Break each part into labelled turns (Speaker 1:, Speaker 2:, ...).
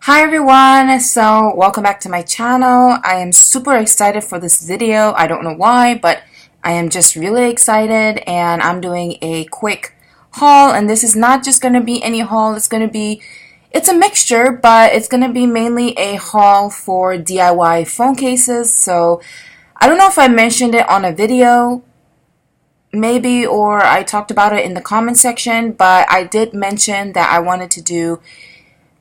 Speaker 1: Hi everyone, so welcome back to my channel. I am super excited for this video. I don't know why, but I am just really excited and I'm doing a quick haul, and this is not just going to be any haul. It's a mixture, but it's going to be mainly a haul for DIY phone cases. So I don't know if I mentioned it on a video maybe, or I talked about it in the comment section, but I did mention that I wanted to do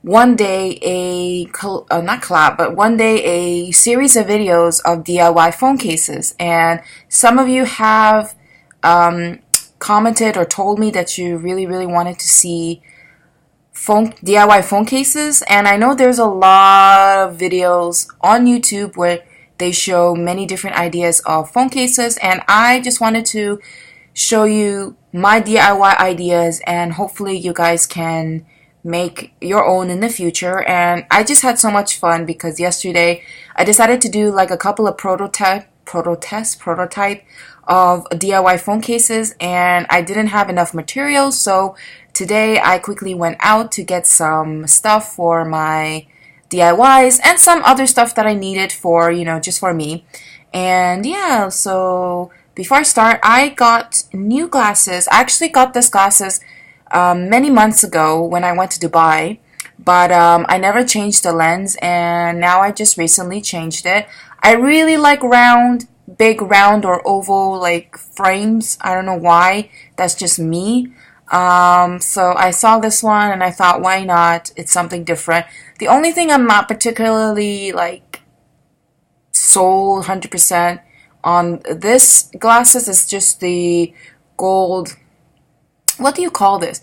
Speaker 1: one day not collab, but one day a series of videos of DIY phone cases. And some of you have commented or told me that you really wanted to see DIY phone cases. And I know there's a lot of videos on YouTube where they show many different ideas of phone cases, and I just wanted to show you my DIY ideas, and hopefully you guys can make your own in the future. And I just had so much fun because yesterday I decided to do like a couple of prototype of DIY phone cases, and I didn't have enough materials, so today I quickly went out to get some stuff for my DIYs and some other stuff that I needed for, just for me. And yeah, so before I start, I got new glasses. I actually got these glasses many months ago when I went to Dubai, but I never changed the lens, and now I just recently changed it. I really like big round or oval like frames. I don't know why. That's just me. So I saw this one and I thought, why not? It's something different. The only thing I'm not particularly like sold 100% on this glasses is just the gold. What do you call this?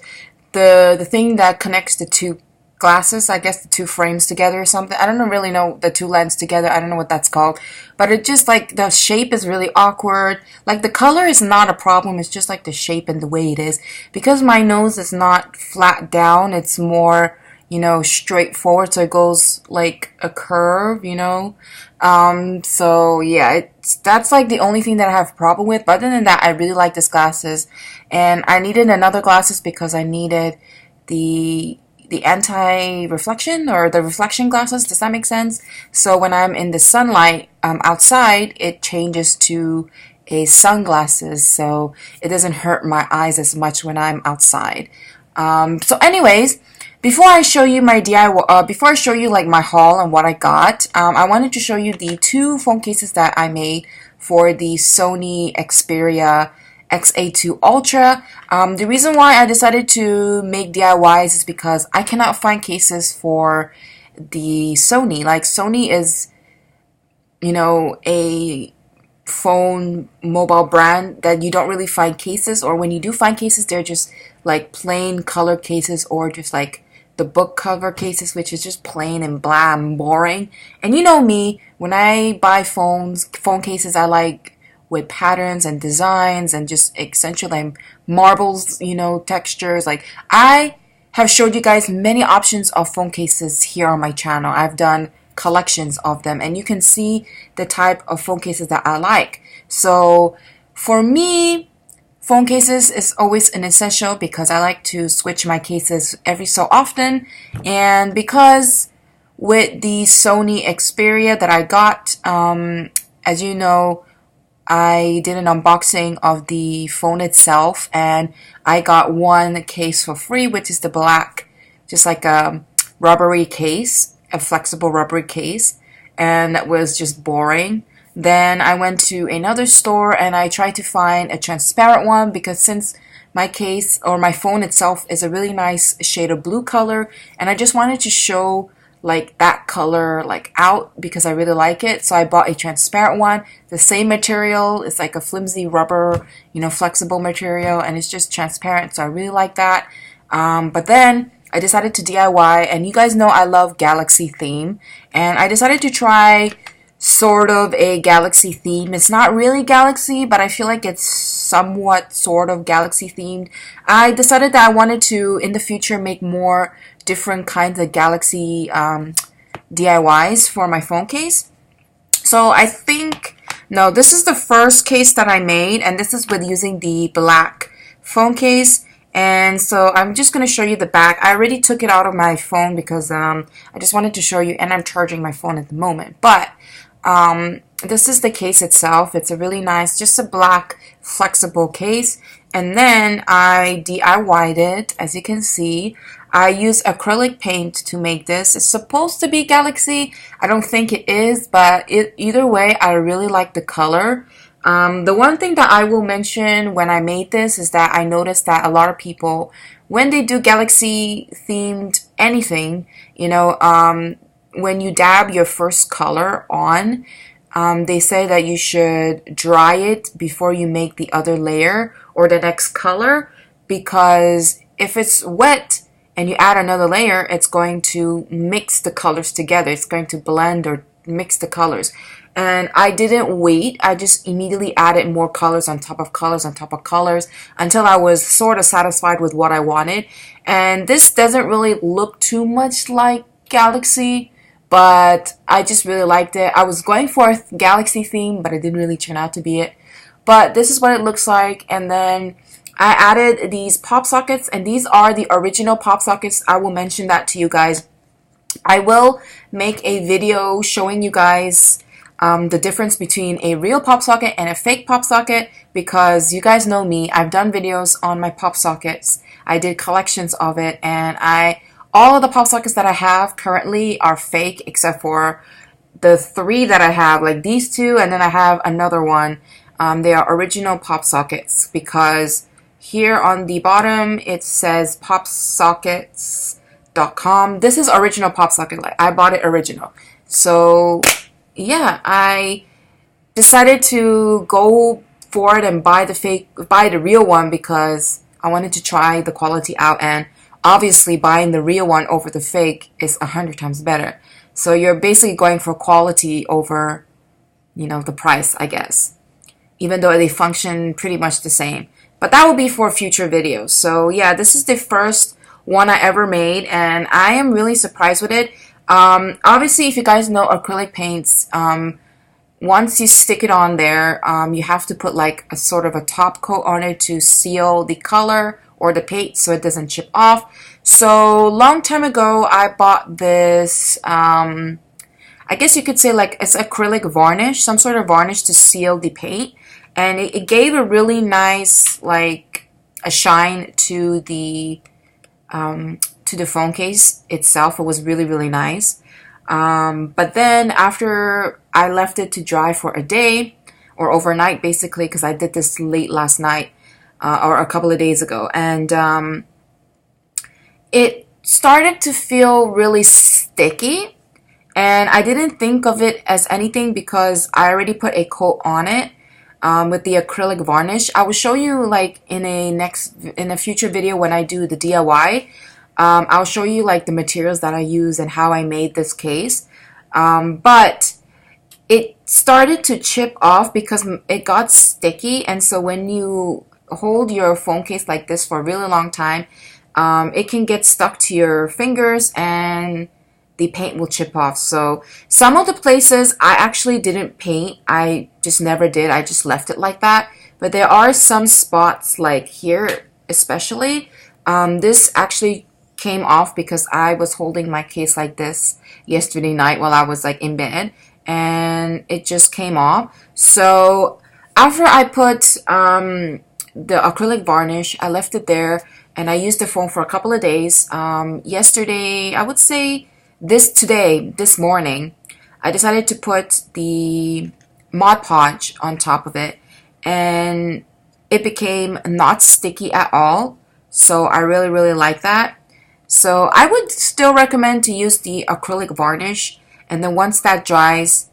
Speaker 1: The thing that connects the two glasses, I guess the two frames together or something. I don't really know, the two lenses together. I don't know what that's called. But it just like the shape is really awkward. Like the color is not a problem. It's just like the shape and the way it is. Because my nose is not flat down. It's more, straightforward. So it goes like a curve, So yeah, that's like the only thing that I have a problem with. But other than that, I really like these glasses, and I needed another glasses because I needed the anti-reflection or the reflection glasses. Does that make sense? So when I'm in the sunlight outside, it changes to a sunglasses, so it doesn't hurt my eyes as much when I'm outside. So anyways, before I show you my DIY, before I show you like my haul and what I got, I wanted to show you the two phone cases that I made for the Sony Xperia XA2 Ultra. The reason why I decided to make DIYs is because I cannot find cases for the Sony. Like Sony is, a phone mobile brand that you don't really find cases, or when you do find cases, they're just like plain color cases, or just like the book cover cases, which is just plain and blah and boring. And you know me, when I buy phone cases, I like with patterns and designs and just essentially marbles, textures. Like I have showed you guys many options of phone cases here on my channel. I've done collections of them, and you can see the type of phone cases that I like. So for me, phone cases is always an essential because I like to switch my cases every so often. And because with the Sony Xperia that I got, as you know, I did an unboxing of the phone itself, and I got one case for free, which is the black, just like a rubbery case, a flexible rubbery case, and that was just boring. Then I went to another store and I tried to find a transparent one, because since my case or my phone itself is a really nice shade of blue color, and I just wanted to show like that color like out because I really like it. So I bought a transparent one, the same material. It's like a flimsy rubber, flexible material, and it's just transparent. So I really like that. But then I decided to DIY, and you guys know I love Galaxy theme, and I decided to try sort of a Galaxy theme. It's not really Galaxy, but I feel like it's somewhat sort of Galaxy themed. I decided that I wanted to in the future make more different kinds of Galaxy DIYs for my phone case. So I think, no, this is the first case that I made, and this is with using the black phone case. And so I'm just going to show you the back. I already took it out of my phone because I just wanted to show you, and I'm charging my phone at the moment. But this is the case itself. It's a really nice, just a black flexible case. And then I DIY'd it, as you can see. I use acrylic paint to make this. It's supposed to be Galaxy. I don't think it is, but either way, I really like the color. The one thing that I will mention when I made this is that I noticed that a lot of people, when they do Galaxy themed anything, you know, when you dab your first color on, they say that you should dry it before you make the other layer or the next color, because if it's wet and you add another layer, it's going to mix the colors together. It's going to blend or mix the colors. And I didn't wait. I just immediately added more colors on top of colors on top of colors until I was sort of satisfied with what I wanted. And this doesn't really look too much like Galaxy, but I just really liked it. I was going for a Galaxy theme, but it didn't really turn out to be it. But this is what it looks like. And then I added these pop sockets, and these are the original pop sockets. I will mention that to you guys. I will make a video showing you guys the difference between a real pop socket and a fake pop socket, because you guys know me. I've done videos on my pop sockets. I did collections of it, and all of the pop sockets that I have currently are fake, except for the 3 that I have, like these 2, and then I have another one. They are original pop sockets, because here on the bottom it says popsockets.com. This is original pop socket. Like, I bought it original. So yeah, I decided to go for it and buy the real one, because I wanted to try the quality out, and obviously buying the real one over the fake is 100 times better. So you're basically going for quality over, you know, the price, I guess, even though they function pretty much the same. But that will be for future videos. So yeah, this is the first one I ever made, and I am really surprised with it. Obviously, if you guys know acrylic paints, once you stick it on there, you have to put like a sort of a top coat on it to seal the color or the paint so it doesn't chip off. So long time ago, I bought this, I guess you could say like it's acrylic varnish, some sort of varnish to seal the paint. And it gave a really nice, like, a shine to the phone case itself. It was really, really nice. But then after I left it to dry for a day, or overnight basically, because I did this late last night, or a couple of days ago, and it started to feel really sticky. And I didn't think of it as anything because I already put a coat on it. With the acrylic varnish. I will show you like in a future video when I do the DIY. I'll show you like the materials that I use and how I made this case. But it started to chip off because it got sticky, and so when you hold your phone case like this for a really long time, it can get stuck to your fingers and the paint will chip off. So some of the places I actually didn't paint. I just never did. I just left it like that. But there are some spots like here especially. This actually came off because I was holding my case like this yesterday night while I was like in bed, and it just came off. So after I put the acrylic varnish, I left it there and I used the phone for a couple of days. Yesterday, I would say this morning, I decided to put the Mod Podge on top of it, and it became not sticky at all. So I really, really like that. So I would still recommend to use the acrylic varnish, and then once that dries,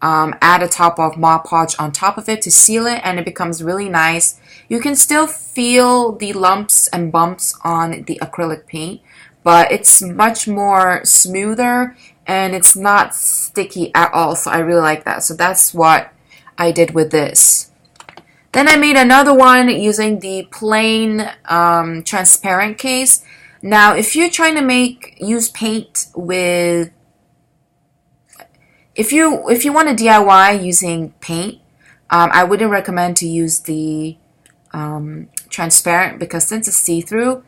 Speaker 1: add a top of Mod Podge on top of it to seal it, and it becomes really nice. You can still feel the lumps and bumps on the acrylic paint, but it's much more smoother and it's not sticky at all. So I really like that. So that's what I did with this. Then I made another one using the plain transparent case. Now, if you're trying to use paint with, if you want to DIY using paint, I wouldn't recommend to use the transparent because since it's see-through,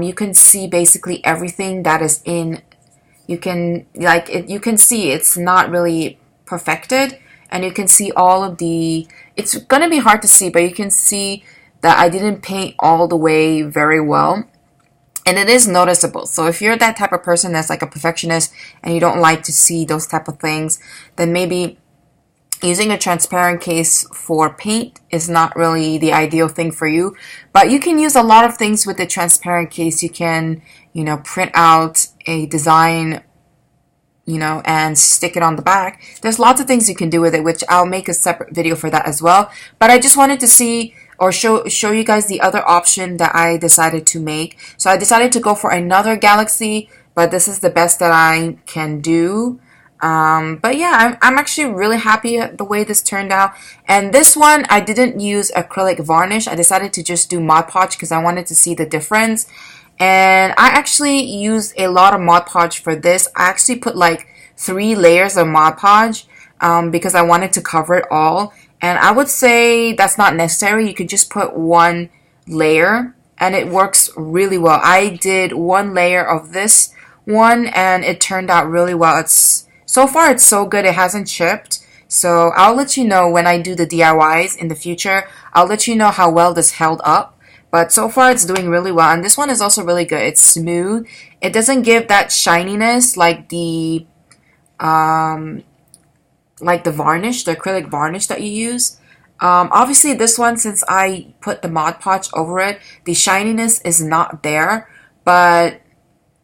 Speaker 1: you can see basically everything that is in. You can you can see it's not really perfected, and you can see all of the. It's gonna be hard to see, but you can see that I didn't paint all the way very well. And it is noticeable. So if you're that type of person that's like a perfectionist and you don't like to see those type of things, then maybe using a transparent case for paint is not really the ideal thing for you. But you can use a lot of things with the transparent case. You can, print out a design, and stick it on the back. There's lots of things you can do with it, which I'll make a separate video for that as well. But I just wanted to see or show you guys the other option that I decided to make. So I decided to go for another Galaxy, but this is the best that I can do. But yeah, I'm actually really happy at the way this turned out. And this one, I didn't use acrylic varnish. I decided to just do Mod Podge because I wanted to see the difference. And I actually used a lot of Mod Podge for this. I actually put like 3 layers of Mod Podge because I wanted to cover it all. And I would say that's not necessary. You could just put 1 layer and it works really well. I did 1 layer of this one and it turned out really well. So far it's so good, it hasn't chipped. So I'll let you know when I do the DIYs in the future. I'll let you know how well this held up. But so far it's doing really well. And this one is also really good. It's smooth. It doesn't give that shininess like the varnish, the acrylic varnish that you use. Obviously this one, since I put the Mod Podge over it, the shininess is not there. But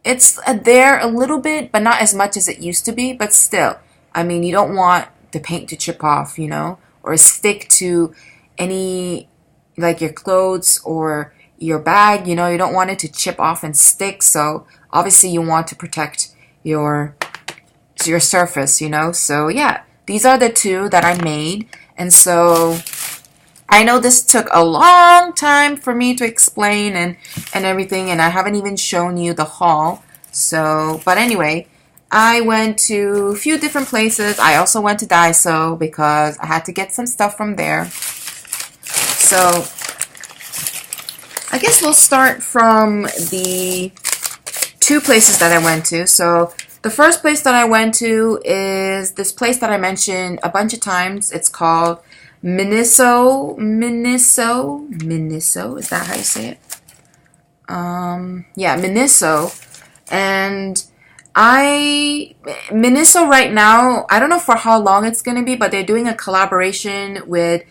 Speaker 1: it's there a little bit, but not as much as it used to be. But still, I mean, you don't want the paint to chip off, or stick to any, like your clothes or your bag, you don't want it to chip off and stick. So obviously you want to protect your surface, So yeah, these are the 2 that I made. And so I know this took a long time for me to explain and everything, and I haven't even shown you the haul. So, but anyway, I went to a few different places. I also went to Daiso because I had to get some stuff from there. So, I guess we'll start from the 2 places that I went to. So, the first place that I went to is this place that I mentioned a bunch of times. It's called Miniso, is that how you say it? Yeah, Miniso. And Miniso right now, I don't know for how long it's going to be, but they're doing a collaboration with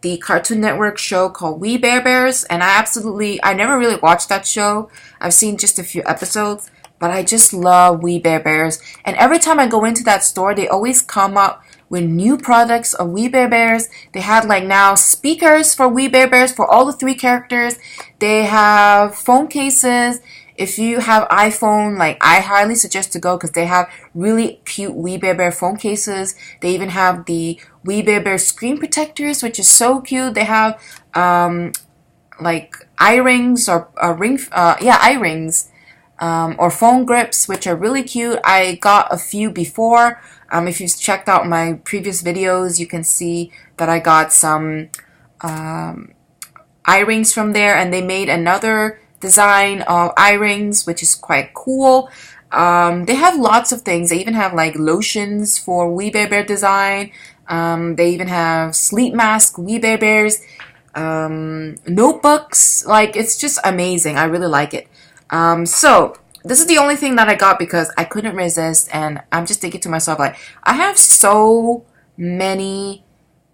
Speaker 1: the Cartoon Network show called We Bare Bears. And I never really watched that show. I've seen just a few episodes, but I just love We Bare Bears. And every time I go into that store, they always come up with new products of We Bare Bears. They had like now speakers for We Bare Bears for all the 3 characters. They have phone cases. If you have iPhone, like I highly suggest to go because they have really cute We Bare Bear phone cases. They even have the We Bare Bear screen protectors, which is so cute. They have like eye rings or eye rings. Or phone grips, which are really cute. I got a few before. If you've checked out my previous videos, you can see that I got some eye rings from there, and they made another design of eye rings, which is quite cool. They have lots of things. They even have like lotions for We Bare Bear design. They even have sleep mask We Bare Bears, notebooks. Like, it's just amazing. I really like it. So this is the only thing that I got because I couldn't resist, and I'm just thinking to myself, like, I have so many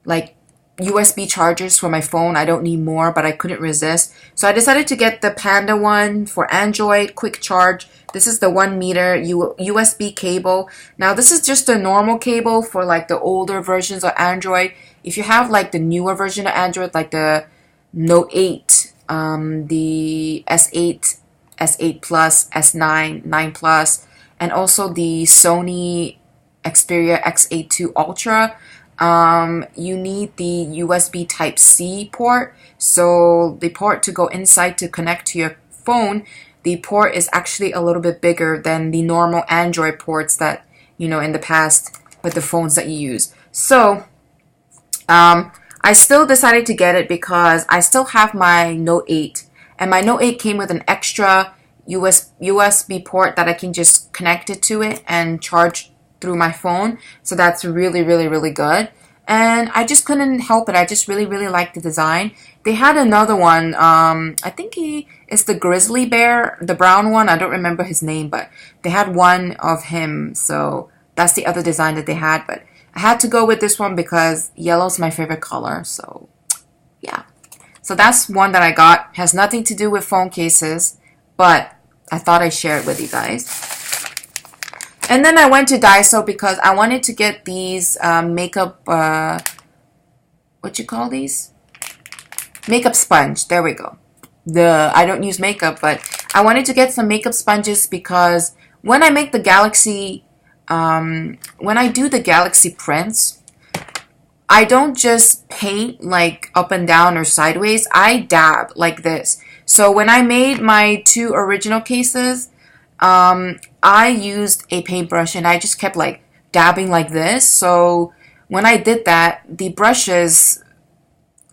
Speaker 1: like USB chargers for my phone. I don't need more, but I couldn't resist. So I decided to get the Panda one for Android, quick charge. This is the 1 meter USB cable. Now this is just a normal cable for like the older versions of Android. If you have like the newer version of Android, like the Note 8, the S8, S8 Plus, S9, 9 Plus, and also the Sony Xperia X8 II Ultra, you need the USB Type-C port. So the port to go inside to connect to your phone, the port is actually a little bit bigger than the normal Android ports that, in the past with the phones that you use. So, I still decided to get it because I still have my Note 8. And my Note 8 came with an extra USB port that I can just connect it to it and charge through my phone. So that's really, really, really good. And I just couldn't help it. I just really, really liked the design. They had another one. I think he is the grizzly bear, the brown one. I don't remember his name, but they had one of him. So that's the other design that they had. But I had to go with this one because yellow's my favorite color. So yeah. So that's one that I got. Has nothing to do with phone cases, but I thought I'd share it with you guys. And then I went to Daiso because I wanted to get these makeup, what you call these? Makeup sponge. There we go. I don't use makeup, but I wanted to get some makeup sponges because when I make the Galaxy, when I do the Galaxy prints, I don't just paint like up and down or sideways. I dab like this. So when I made my 2 original cases, I used a paintbrush and I just kept like dabbing like this. So when I did that, the brushes,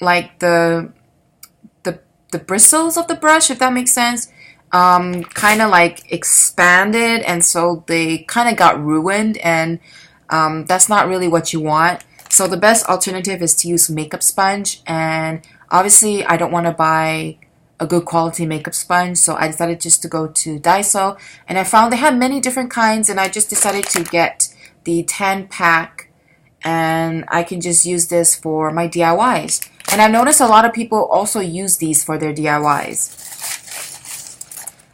Speaker 1: like the bristles of the brush, if that makes sense, kind of like expanded, and so they kind of got ruined, and that's not really what you want. So the best alternative is to use makeup sponge, and obviously I don't want to buy a good quality makeup sponge, so I decided just to go to Daiso, and I found they had many different kinds, and I just decided to get the 10-pack, and I can just use this for my DIYs. And I've noticed a lot of people also use these for their DIYs.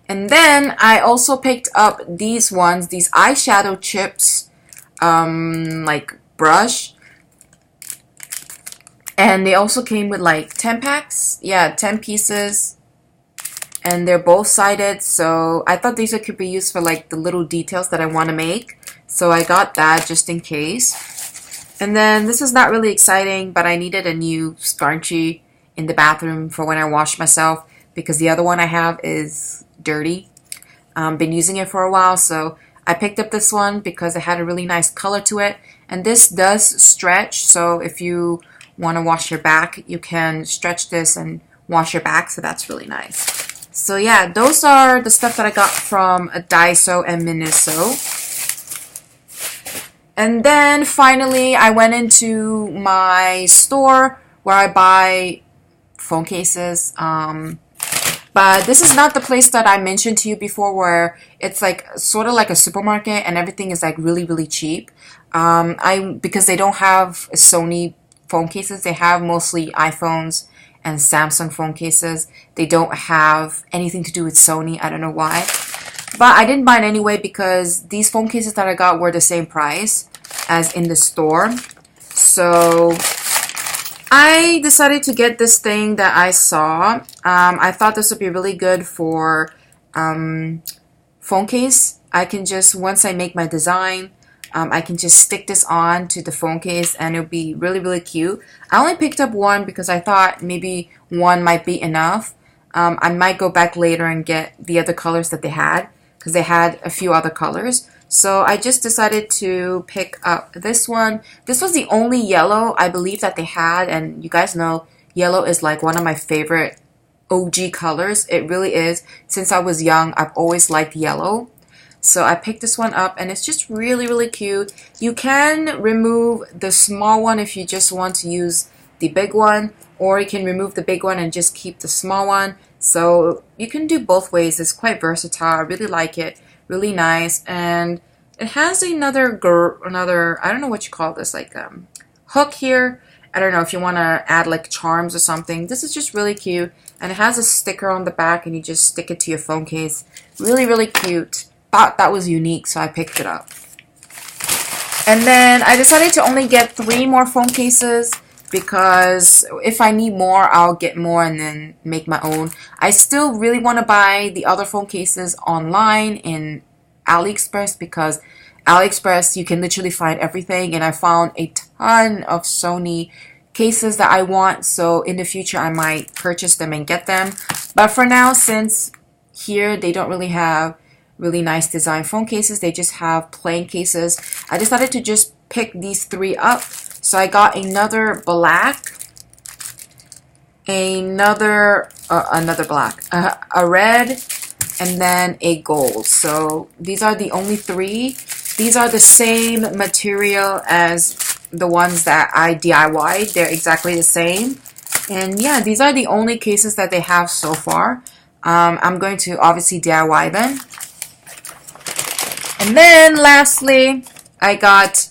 Speaker 1: And then I also picked up these ones, these eyeshadow chips, like brush. And they also came with like 10 packs. Yeah, 10 pieces. And they're both sided. So I thought these could be used for like the little details that I want to make. So I got that just in case. And then this is not really exciting, but I needed a new scrunchie in the bathroom for when I wash myself, because the other one I have is dirty. Been using it for a while, so I picked up this one because it had a really nice color to it. And this does stretch, so if you want to wash your back, you can stretch this and wash your back, so that's really nice. So yeah, those are the stuff that I got from Daiso and Miniso. And then finally, I went into my store where I buy phone cases. But this is not the place that I mentioned to you before, where it's like sort of like a supermarket and everything is like really, really cheap. Because they don't have Sony phone cases, they have mostly iPhones and Samsung phone cases. They don't have anything to do with Sony. I don't know why. But I didn't buy it anyway because these phone cases that I got were the same price as in the store. So I decided to get this thing that I saw. I thought this would be really good for phone case. I can just, once I make my design, I can just stick this on to the phone case and it'll be really, really cute. I only picked up one because I thought maybe one might be enough. I might go back later and get the other colors that they had, because they had a few other colors. So I just decided to pick up this one. This was the only yellow I believe that they had, and you guys know yellow is like one of my favorite OG colors. It really is. Since I was young, I've always liked yellow. So I picked this one up and it's just really, really cute. You can remove the small one if you just want to use the big one, or you can remove the big one and just keep the small one. So you can do both ways. It's quite versatile. I really like it. Really nice. And it has another, I don't know what you call this, like hook here. I don't know if you want to add like charms or something. This is just really cute. And it has a sticker on the back and you just stick it to your phone case. Really, really cute. Thought that was unique, so I picked it up. And then I decided to only get 3 more phone cases, because if I need more, I'll get more and then make my own. I still really want to buy the other phone cases online in AliExpress, because AliExpress, you can literally find everything, and I found a ton of Sony cases that I want, so in the future I might purchase them and get them. But for now, since here they don't really have really nice design phone cases, they just have plain cases, I decided to just pick these 3 up. So I got another black, another black, a red, and then a gold. So these are the only three. These are the same material as the ones that I DIY'd. They're exactly the same. And yeah, these are the only cases that they have so far. I'm going to obviously DIY them. And then lastly, I got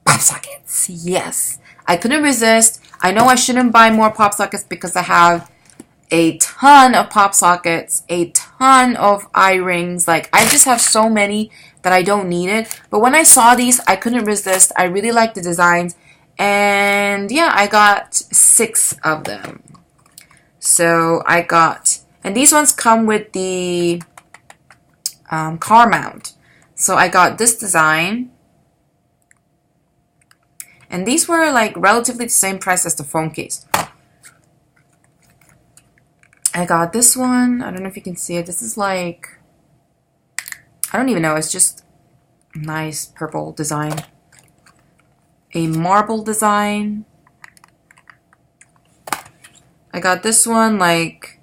Speaker 1: pop sockets. Yes, I couldn't resist. I know I shouldn't buy more pop sockets because I have a ton of pop sockets, a ton of eye rings. Like, I just have so many that I don't need it. But when I saw these, I couldn't resist. I really like the designs. And yeah, I got 6 of them. So I got, and these ones come with the car mount. So I got this design. And these were like relatively the same price as the phone case. I got this one. I don't know if you can see it. This is like, I don't even know. It's just nice purple design. A marble design. I got this one like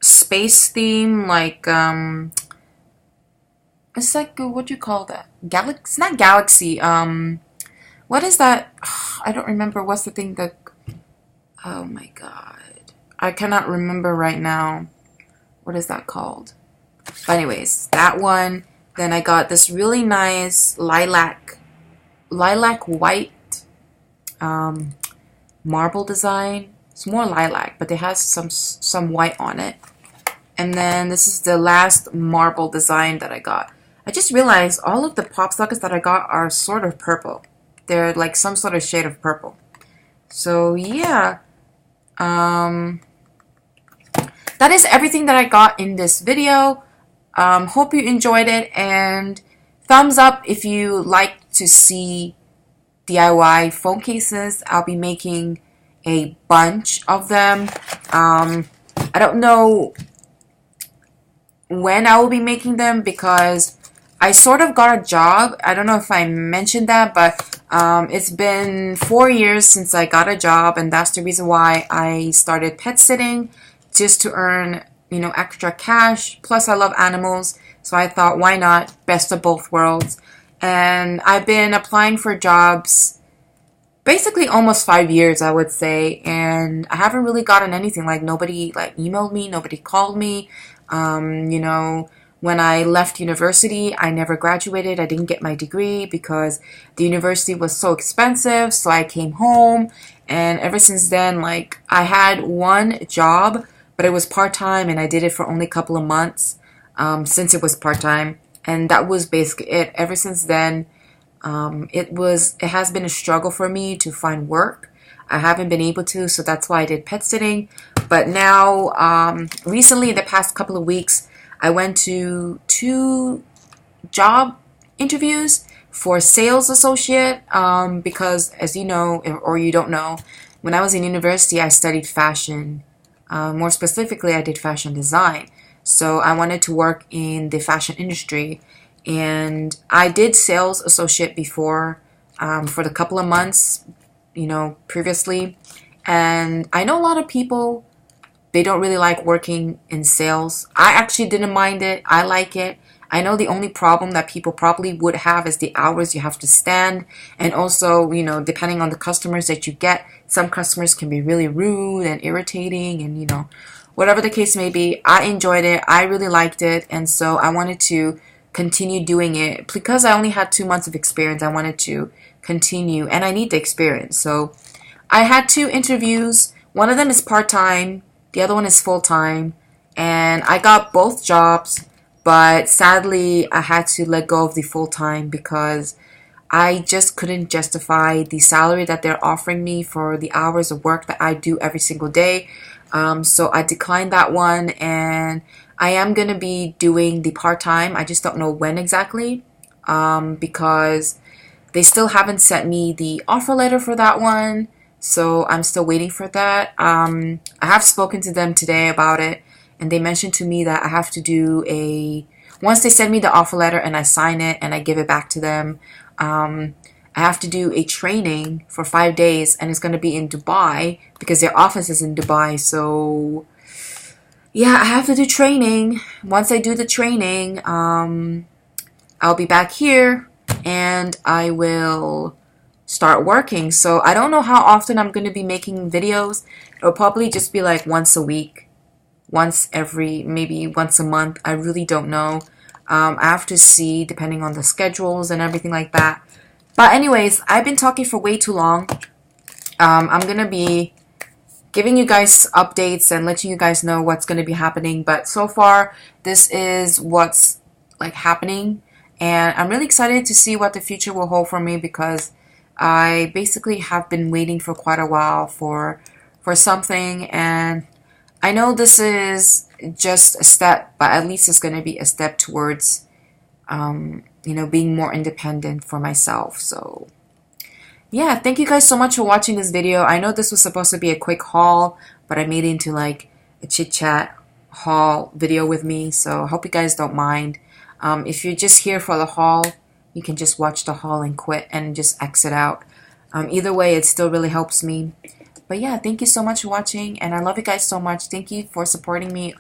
Speaker 1: space theme, like it's like, what do you call that? Galaxy? Not galaxy. What is that? I don't remember. What's the thing that? Oh my god, I cannot remember right now. What is that called? But anyways, that one. Then I got this really nice lilac white marble design. It's more lilac, but it has some white on it. And then this is the last marble design that I got. I just realized all of the pop sockets that I got are sort of purple. They're like some sort of shade of purple. So yeah, that is everything that I got in this video. Hope you enjoyed it, and thumbs up if you like to see DIY phone cases. I'll be making a bunch of them. I don't know when I will be making them because I sort of got a job. I don't know if I mentioned that, but it's been 4 years since I got a job, and that's the reason why I started pet sitting, just to earn, you know, extra cash. Plus, I love animals, so I thought, why not? Best of both worlds. And I've been applying for jobs basically almost 5 years, I would say, and I haven't really gotten anything. Like, nobody like emailed me, nobody called me. You know, when I left university, I never graduated. I didn't get my degree because the university was so expensive. So I came home, and ever since then, like, I had one job, but it was part-time, and I did it for only a couple of months, since it was part-time, and that was basically it. Ever since then, it has been a struggle for me to find work. I haven't been able to, so that's why I did pet sitting. But now, recently, the past couple of weeks, I went to 2 job interviews for sales associate, because, as you know, or you don't know, when I was in university, I studied fashion. More specifically, I did fashion design. So I wanted to work in the fashion industry. And I did sales associate before, for the couple of months, you know, previously. And I know a lot of people, they don't really like working in sales. I actually didn't mind it. I like it. I know the only problem that people probably would have is the hours you have to stand. And also, you know, depending on the customers that you get, some customers can be really rude and irritating, and, you know, whatever the case may be, I enjoyed it. I really liked it. And so I wanted to continue doing it. Because I only had 2 months of experience, I wanted to continue, and I need the experience. So I had 2 interviews. One of them is part-time, the other one is full-time, and I got both jobs, but sadly I had to let go of the full-time because I just couldn't justify the salary that they're offering me for the hours of work that I do every single day. So I declined that one, and I am going to be doing the part-time. I just don't know when exactly, because they still haven't sent me the offer letter for that one. So I'm still waiting for that. I have spoken to them today about it, and they mentioned to me that I have to do once they send me the offer letter and I sign it and I give it back to them, I I have to do a training for 5 days, and it's going to be in Dubai because their office is in Dubai. So yeah, I have to do training. Once I do the training, I'll be back here and I will start working. So I don't know how often I'm going to be making videos. It'll probably just be like once a week, maybe once a month. I really don't know. I have to see depending on the schedules and everything like that. But anyways, I've been talking for way too long. I'm going to be giving you guys updates and letting you guys know what's going to be happening. But so far, this is what's like happening. And I'm really excited to see what the future will hold for me because I basically have been waiting for quite a while for something. And I know this is just a step, but at least it's going to be a step towards, being more independent for myself. So yeah, thank you guys so much for watching this video. I know this was supposed to be a quick haul, but I made it into like a chit chat haul video with me. So I hope you guys don't mind. If you're just here for the haul, you can just watch the haul and quit and just exit out. Either way, it still really helps me. But yeah, thank you so much for watching, and I love you guys so much. Thank you for supporting me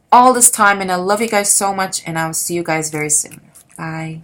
Speaker 1: all this time, and I love you guys so much, and I'll see you guys very soon. Bye.